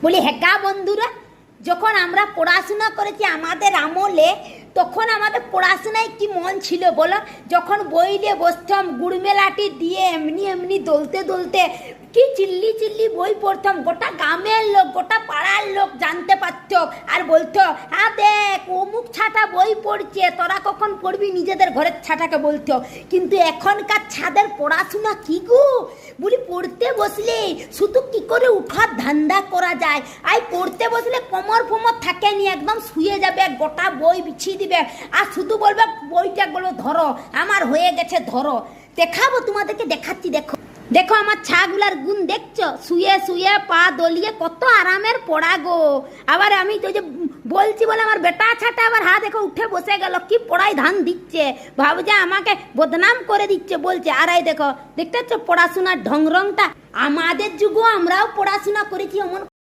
বলি হ্যাঁ বন্ধুরা, যখন আমরা পড়াশোনা করেছি আমাদের আমলে, তখন আমাদের পড়াশোনায় কি মন ছিল বলো? যখন বই নিয়ে বসতাম, গুড়মেলাটি দিয়ে এমনি এমনি দলতে দলতে কি চিল্লি চিল্লি বই পড়তাম, গোটা গ্রামের লোক, গোটা পাড়ার লোক জানতে পারতো আর বলতো, হ্যাঁ দেখ অমুক ছাটা বই পড়ছে, তোরা কখন পড়বি, নিজেদের ঘরের ছাটাকে বলতো। কিন্তু এখনকার ছাদের পড়াশোনা কি গো, বলি পড়তে বসলে শুধু কি করে উঠার ধান্দা করা যায়, আর পড়তে বসলে কোমর ফোমর থাকেনি, একদম শুয়ে যাবে, গোটা বই বিছিয়ে দিবে আর শুধু বলবে, বইটা বলবে ধরো আমার হয়ে গেছে ধরো। দেখাবো তোমাদেরকে, দেখাচ্ছি, দেখো দেখো আমার ছাগুলার গুণ দেখছো, শুয়ে শুয়ে পা দলিয়ে কত আরামের পড়া গো। আবার আমি তো যে বলছি বলে আমার বেটা ছাটা আবার হাত দেখো উঠে বসে গেল, কি পড়ায় ধান দিচ্ছে, ভাবছে আমাকে বদনাম করে দিচ্ছে বলছে। আর এই দেখো, দেখতে পাচ্ছ পড়াশোনার ঢং রংটা, আমাদের যুগও আমরাও পড়াশোনা করেছি, এমন